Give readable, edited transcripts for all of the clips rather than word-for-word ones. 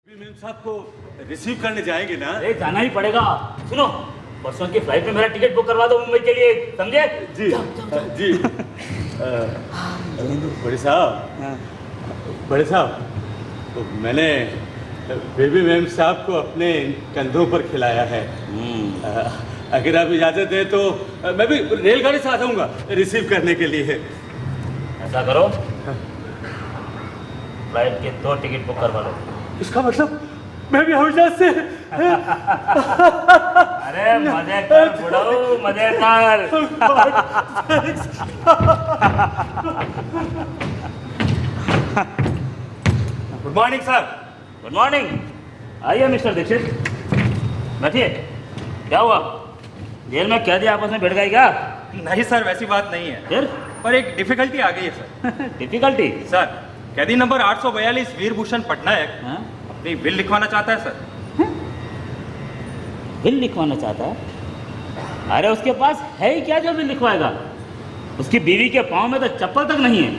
Ma'am साहब को receive करने जाएंगे ना? अरे जाना ही पड़ेगा। सुनो, परसों की फ्लाइट में मेरा टिकट बुक करवा दो मुंबई के लिए, समझे? जी जी। बड़े साहब, तो मैंने बेबी मैम साहब को अपने कंधों पर खिलाया है। अगर आप इजाज़त दें तो मैं भी रेलगाड़ी से आ जाऊंगा रिसीव करने के लिए। ऐसा करो, फ्लाइट के 2 टिकट बुक करवा लो। इसका मतलब मैं भी हवाई जहाज से? अरे मजे कर बुढ़ाऊ, मजे कर। Good morning sir. Good morning. आइए मिस्टर दीक्षित, बैठिए। क्या हुआ, जेल में कैदी आपस में भिड़ गई क्या? नहीं सर, वैसी बात नहीं है, फिर? पर एक डिफिकल्टी आ गई है सर। डिफिकल्टी? सर, कैदी नंबर 842 वीरभूषण पटनायक हाँ? अपनी विल लिखवाना चाहता है सर। बिल लिखवाना चाहता है? अरे उसके पास है ही क्या जो बिल लिखवाएगा? उसकी बीवी के पाँव में तो चप्पल तक नहीं है।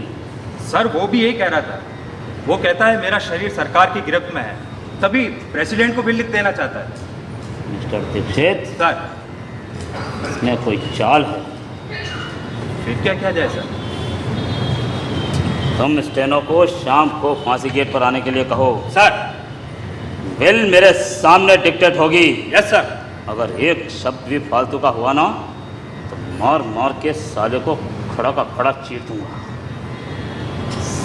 सर वो भी यही कह रहा था। वो कहता है मेरा शरीर सरकार की गिरफ्त में है, तभी प्रेसिडेंट को बिल लिख देना चाहता है। मिस्टर दीक्षित, सर इसमें कोई चाल है। फिर क्या किया जाए सर? तुम स्टेनो को शाम को फांसी गेट पर आने के लिए कहो। सर। बिल मेरे सामने डिक्टेट होगी। Yes sir. अगर एक शब्द भी फालतू का हुआ ना तो मार मार के साले को खड़ा का खड़ा चीर दूंगा।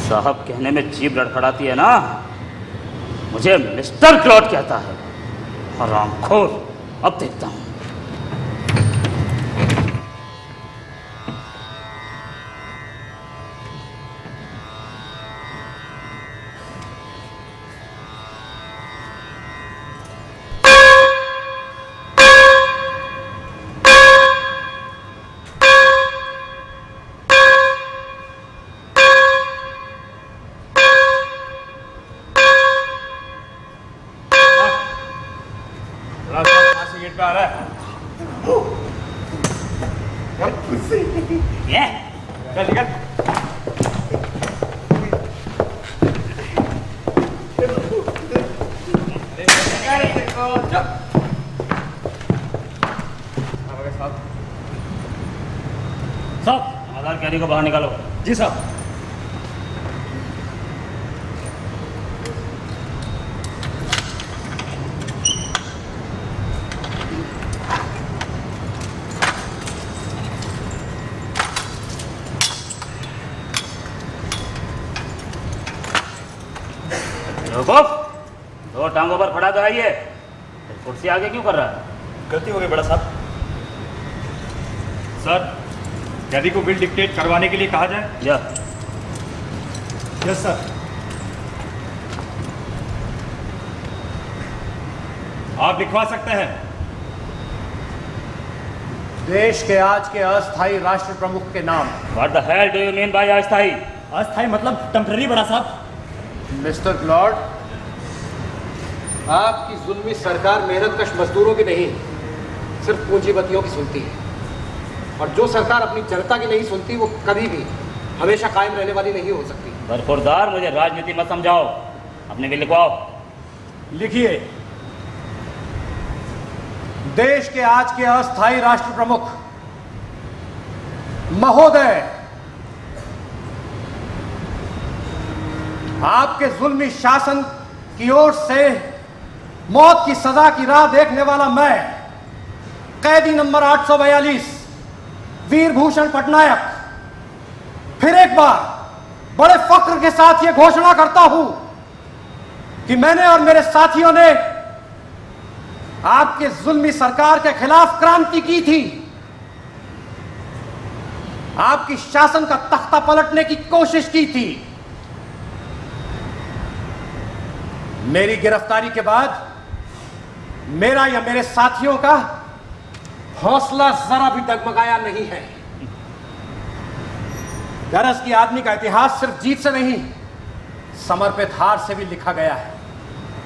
साहब कहने में जीभ लड़खड़ाती है ना, मुझे मिस्टर क्लॉड कहता है। हरामखोर, अब देखता हूँ। फांसी गेट पे आ रहा है। ये चल निकल। साहब, आधार कैदी को बाहर निकालो। जी साहब। दो टांगों पर खड़ा तो है ये, कुर्सी आगे क्यों कर रहा है? गलती हो गई बड़ा साहब। सर, कैदी को बिल डिक्टेट करवाने के लिए कहा जाए। जा। Yes sir. आप लिखवा सकते हैं। देश के आज के अस्थायी राष्ट्र प्रमुख के नाम। What the hell do you mean by अस्थाई? अस्थायी मतलब टेम्पररी बड़ा साहब। मिस्टर क्लॉड, आपकी जुल्मी सरकार मेहनतकश मजदूरों की नहीं, सिर्फ पूंजीपतियों की सुनती है। और जो सरकार अपनी जनता की नहीं सुनती वो कभी भी हमेशा कायम रहने वाली नहीं हो सकती। बरखुरदार, मुझे राजनीति मत समझाओ, अपने बिल लिखवाओ। लिखिए, देश के आज के अस्थायी राष्ट्र प्रमुख महोदय, आपके जुल्मी शासन की ओर से मौत की सजा की राह देखने वाला मैं, कैदी नंबर 842 वीरभूषण पटनायक, फिर एक बार बड़े फक्र के साथ यह घोषणा करता हूं कि मैंने और मेरे साथियों ने आपके जुल्मी सरकार के खिलाफ क्रांति की थी, आपकी शासन का तख्ता पलटने की कोशिश की थी। मेरी गिरफ्तारी के बाद मेरा या मेरे साथियों का हौसला जरा भी डगमगाया नहीं है। गरज की आदमी का इतिहास सिर्फ जीत से नहीं, समर्पित हार से भी लिखा गया है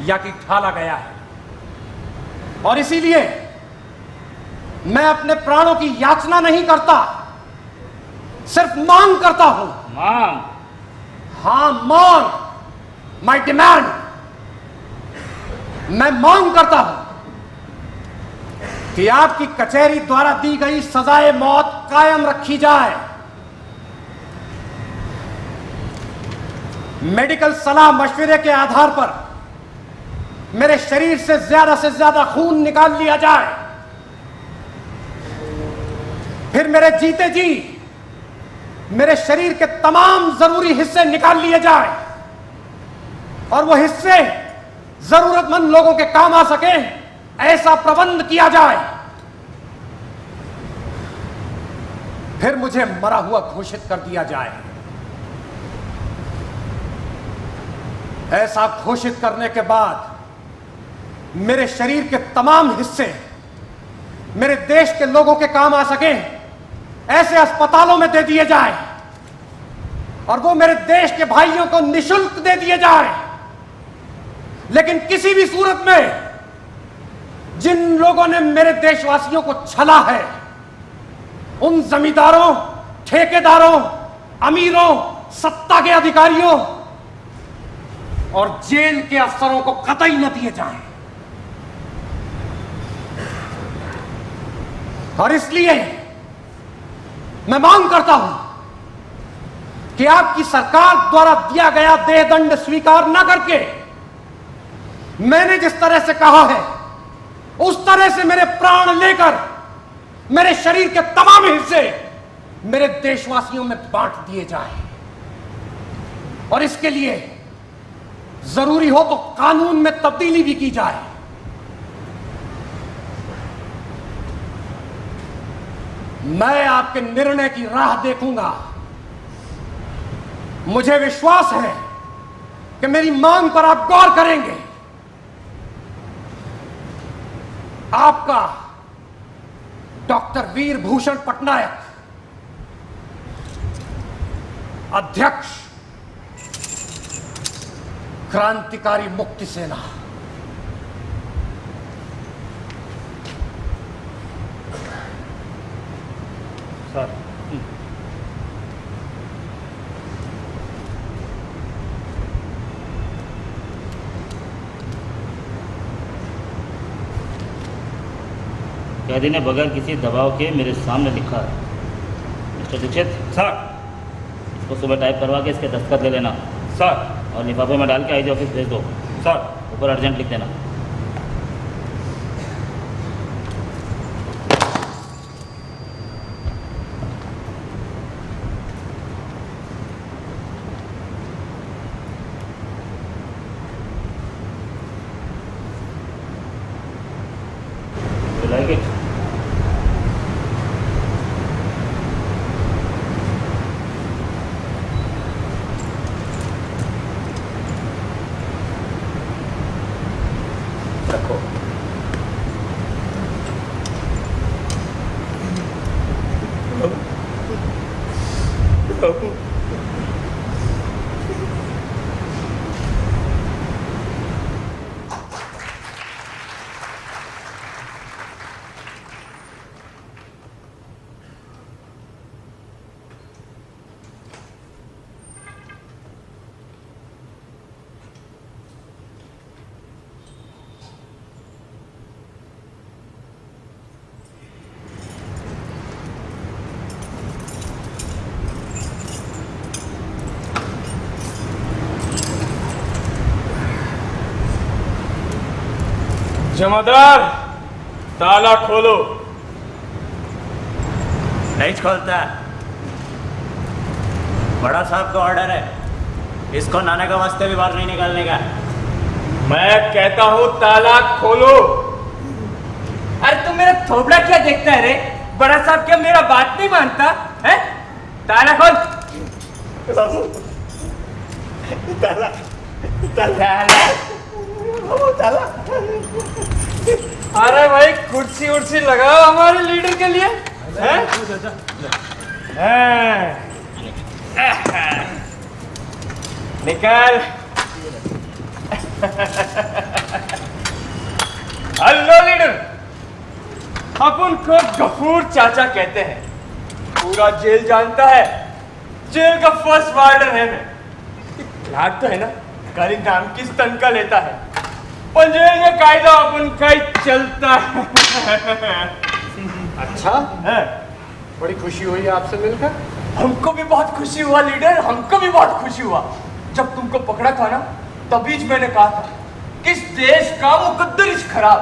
या कि ढाला गया है। और इसीलिए मैं अपने प्राणों की याचना नहीं करता, सिर्फ मांग करता हूं। मांग? हाँ, मांग, माई डिमांड मैं मांग करता हूं कि आपकी कचहरी द्वारा दी गई सजाए मौत कायम रखी जाए। मेडिकल सलाह मशवरे के आधार पर मेरे शरीर से ज्यादा खून निकाल लिया जाए, फिर मेरे जीते जी मेरे शरीर के तमाम जरूरी हिस्से निकाल लिए जाए और वो हिस्से जरूरतमंद लोगों के काम आ सके, ऐसा प्रबंध किया जाए। फिर मुझे मरा हुआ घोषित कर दिया जाए। ऐसा घोषित करने के बाद मेरे शरीर के तमाम हिस्से मेरे देश के लोगों के काम आ सके, ऐसे अस्पतालों में दे दिए जाए और वो मेरे देश के भाइयों को निशुल्क दे दिए जाए। लेकिन किसी भी सूरत में जिन लोगों ने मेरे देशवासियों को छला है, उन जमींदारों, ठेकेदारों, अमीरों, सत्ता के अधिकारियों और जेल के अफसरों को कतई न दिए जाएं। और इसलिए मैं मांग करता हूं कि आपकी सरकार द्वारा दिया गया देहदंड स्वीकार न करके मैंने जिस तरह से कहा है उस तरह से मेरे प्राण लेकर मेरे शरीर के तमाम हिस्से मेरे देशवासियों में बांट दिए जाएं। और इसके लिए जरूरी हो तो कानून में तब्दीली भी की जाए। मैं आपके निर्णय की राह देखूंगा। मुझे विश्वास है कि मेरी मांग पर आप गौर करेंगे। आपका डॉक्टर वीर भूषण पटनायक, अध्यक्ष क्रांतिकारी मुक्ति सेना। सर, कैदी ने बगैर किसी दबाव के मेरे सामने लिखा है। Mister Dixit sir. इसको सुबह टाइप करवा के इसके दस्तखत ले लेना सर। और लिफाफे में डाल के आईजी ऑफिस भेज दो। सर। ऊपर अर्जेंट लिख देना। like it? रखो। जमादार, ताला खोलो। नहीं खोलता। बड़ा साहब का ऑर्डर है, इसको नाना के वास्ते भी बाहर नहीं निकालने का। मैं कहता हूँ ताला खोलो। अरे तुम मेरा थोबड़ा क्या देखता है रे? बड़ा साहब क्या मेरा बात नहीं मानता है? ताला खोल। ताला ताला ताला। अरे भाई कुर्सी उर्सी लगाओ हमारे लीडर के लिए। निकाल। हेलो लीडर, अपन को गफूर चाचा कहते हैं। पूरा जेल जानता है, जेल का फर्स्ट वार्डन है मैं। याद तो है ना, कल नाम की स्तन का लेता है। पण जेल में कायदा अपन का ही चलता है। अच्छा, बड़ी खुशी हुई आपसे मिलकर। हमको भी बहुत खुशी हुआ लीडर, हमको भी बहुत खुशी हुआ। जब तुमको पकड़ा था ना, तभी मैंने कहा था कि इस देश का मुकद्दर इस खराब,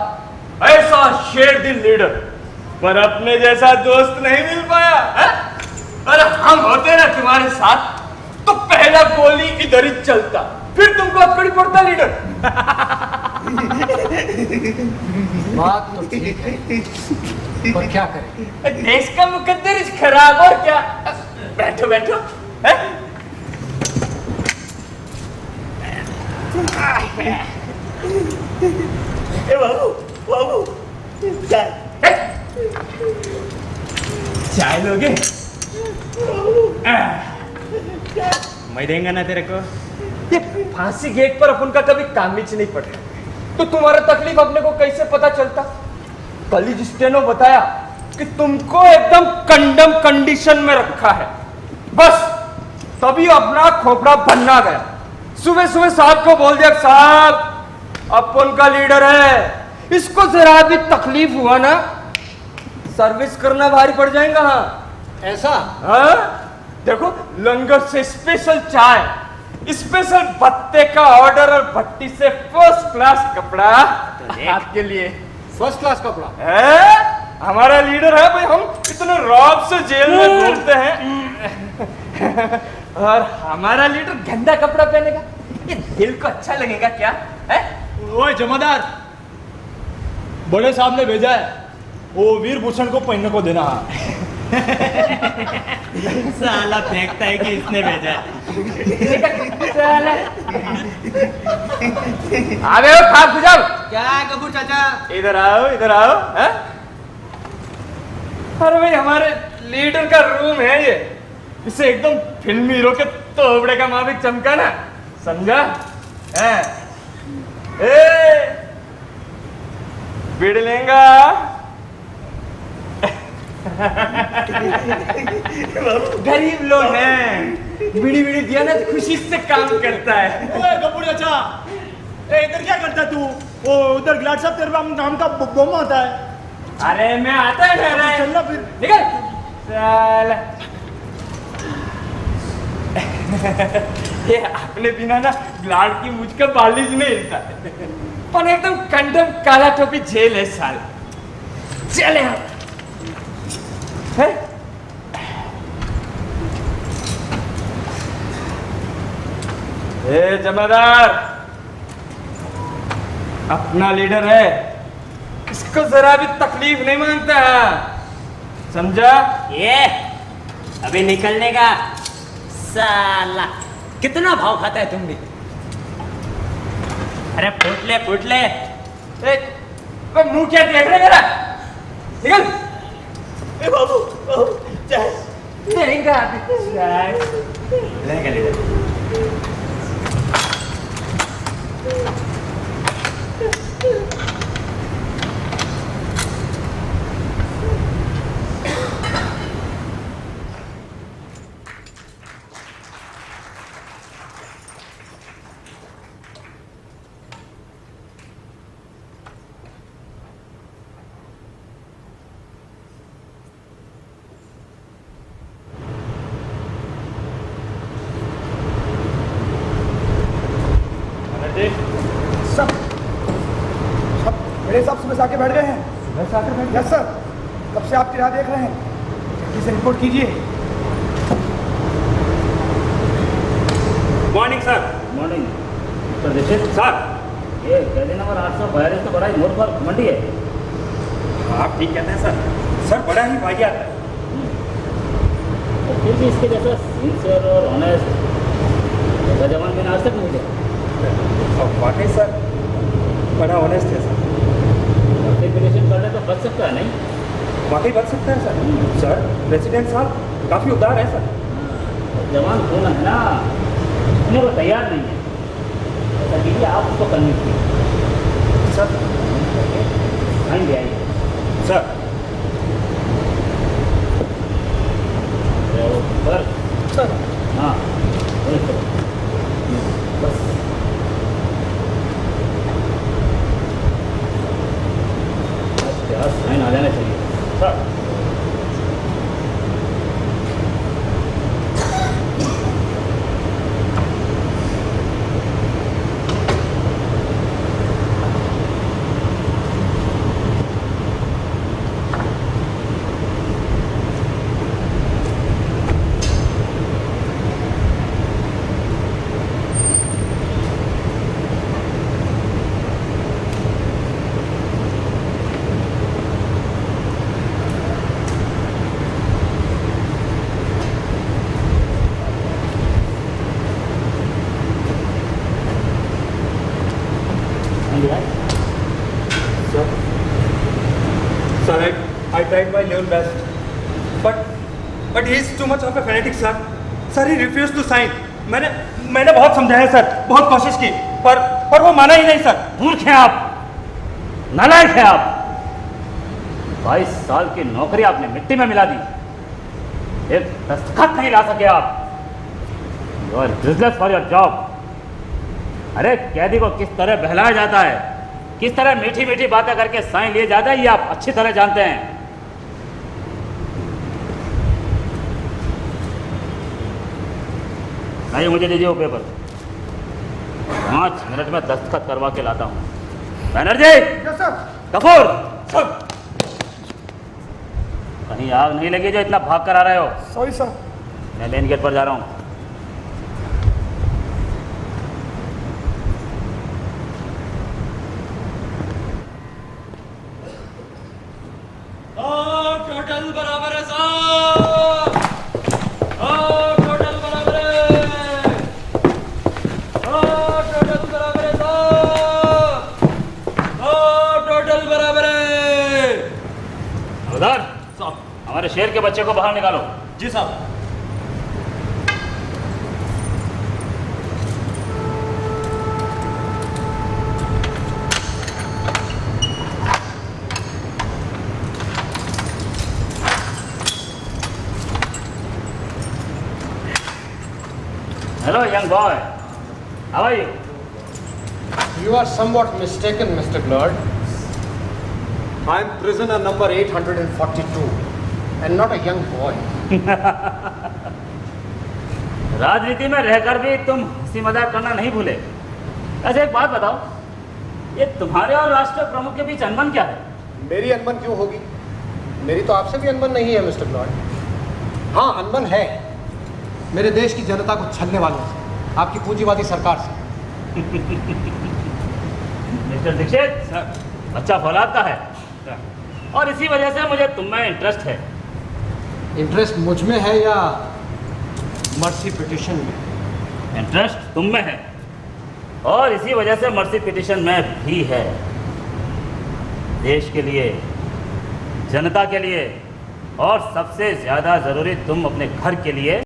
ऐसा शेर दिल लीडर, पर अपने जैसा दोस्त नहीं मिल पाया है? अरे हम होते ना तुम्हारे साथ तो पहला गोली इधर ही चलता, फिर तुमको अकड़ी पड़ता लीडर। बात तो ठीक है, पर क्या करें? देश का मुकद्दर इस खराब, और क्या। बैठो बैठो है? ए बाबू बाबू, चाय चाय लोगे? मैं देंगे ना तेरे को। ये फांसी गेट पर अपन का कभी काम ही नहीं पड़े, तो तुम्हारा तकलीफ अपने को कैसे पता चलता? कल ही स्टेनो बताया कि तुमको एकदम कंडम कंडीशन में रखा है, बस तभी अपना खोपड़ा बनना गया। सुबह सुबह साहब को बोल दिया, साहब अपन का लीडर है, इसको जरा भी तकलीफ हुआ ना सर्विस करना भारी पड़ जाएगा। हाँ ऐसा? हाँ, देखो लंगर से स्पेशल चाय, स्पेशल भत्ते का ऑर्डर और भट्टी से फर्स्ट क्लास कपड़ा आपके लिए। फर्स्ट क्लास कपड़ा है? हमारा लीडर है भाई, हम इतने रौब से जेल में घूमते हैं और हमारा लीडर गंदा कपड़ा पहनेगा, ये दिल को अच्छा लगेगा क्या है? ओए जमादार, बड़े साहब ने भेजा है, वो वीर भूषण को पहनने को देना। साला फेंकता है कि इसने भेजा है। अबे ओ खा गुजर, क्या है कपूर चाचा? इधर आओ इधर आओ। है? अरे भाई हमारे लीडर का रूम है ये, इसे एकदम फिल्मी हीरो के तोबड़े का माफिक चमका ना, समझा? है? बीड़ लेंगा? गरीब लोग हैं, बीड़ी बीड़ी दिया ना तो खुशी से काम करता है। ओए कपूर चाचा, ए इधर क्या करता है तू? वो उधर गिलास साहब तेरे नाम का बम आता है। अरे मैं आता है ठहरा, चलना फिर। निकल साला। ये अपने बिना ना ग्लाड की मुझका बालिश नहीं हिलता, पर एकदम कंडम काला टोपी झेल है साल। चले हम है? ए जमादार, अपना लीडर है, इसको जरा भी तकलीफ नहीं मानता, समझा? ये अभी निकलने का। साला कितना भाव खाता है तुम भी। अरे फूट ले फूट ले। मुंह क्या देख रहे मेरा? निकल। ए बाबू, देंगे अभी चाय। लेगा लीडर। बड़े साहब सुबह से आके बैठ गए हैं। यस सर, कब से आपकी राह देख रहे हैं, इसे रिपोर्ट कीजिए। Morning sir. Morning sir. This sir, ये कैदी नंबर 842 तो बड़ा ही मोड़ पर मंडी है। आप ठीक कहते हैं सर, सर बड़ा ही वाहियात है। तो फिर भी इसके जैसा सिंसियर और ऑनेस्ट ऐसा जवान मैंने आज तक नहीं देखा। और वाकई सर बड़ा ऑनेस्ट है सर। प्रिपरेशन करने तो बच सकता है नहीं? वाकई बच सकता है सर। सर प्रेसिडेंट साहब काफ़ी उदार है सर। जवान कौन है ना, अपने को तैयार नहीं है, ऐसा कीजिए आप उसको कन्विंस कीजिए सर। फाइन ले आइए सर सर। हाँ बस लिया है? Sir, I tried my level best, but he is too much of a fanatic, sir. Sir, he refused to sign. मैंने बहुत समझाया सर, बहुत कोशिश की, पर वो माना ही नहीं सर. मूर्ख हैं आप, नालायक हैं आप। 22 साल की नौकरी आपने मिट्टी में मिला दी, एक दस्तखत नहीं ला सके आप। You are useless for your job. अरे कैदी को किस तरह बहलाया जाता है, किस तरह मीठी मीठी बातें करके साइन लिए जाता है, ये आप अच्छी तरह जानते हैं। नहीं, मुझे दीजिए वो पेपर, 5 मिनट में दस्तखत करवा के लाता हूँ। Banerjee, yes sir. कपूर, कहीं आग नहीं लगी जो इतना भाग कर आ रहे हो? Sorry sir. मैं मेन गेट पर जा रहा हूँ। टोटल बराबर है साहब, टोटल बराबर है, टोटल बराबर है साहब, टोटल बराबर है। उधर हमारे शेर के बच्चे को बाहर निकालो। जी साहब। Hello young boy, how are you? You are somewhat mistaken, Mr. Glad. I am prisoner number 842 and not a young boy. राजनीति में रहकर भी तुम हंसी मजाक करना नहीं भूले। ऐसे एक बात बताओ, ये तुम्हारे और राष्ट्र प्रमुख के बीच अनबन क्या है? मेरी अनबन क्यों होगी? मेरी तो आपसे भी अनबन नहीं है मिस्टर ग्लॉड। हाँ, अनबन है मेरे देश की जनता को छलने वालों से, आपकी पूंजीवादी सरकार से। मिस्टर दीक्षित, अच्छा फौलाद का है और इसी वजह से मुझे तुम में इंटरेस्ट है। इंटरेस्ट मुझ में है या मर्सी पिटिशन में? इंटरेस्ट तुम में है और इसी वजह से मर्सी पिटिशन में भी है। देश के लिए, जनता के लिए और सबसे ज्यादा जरूरी तुम अपने घर के लिए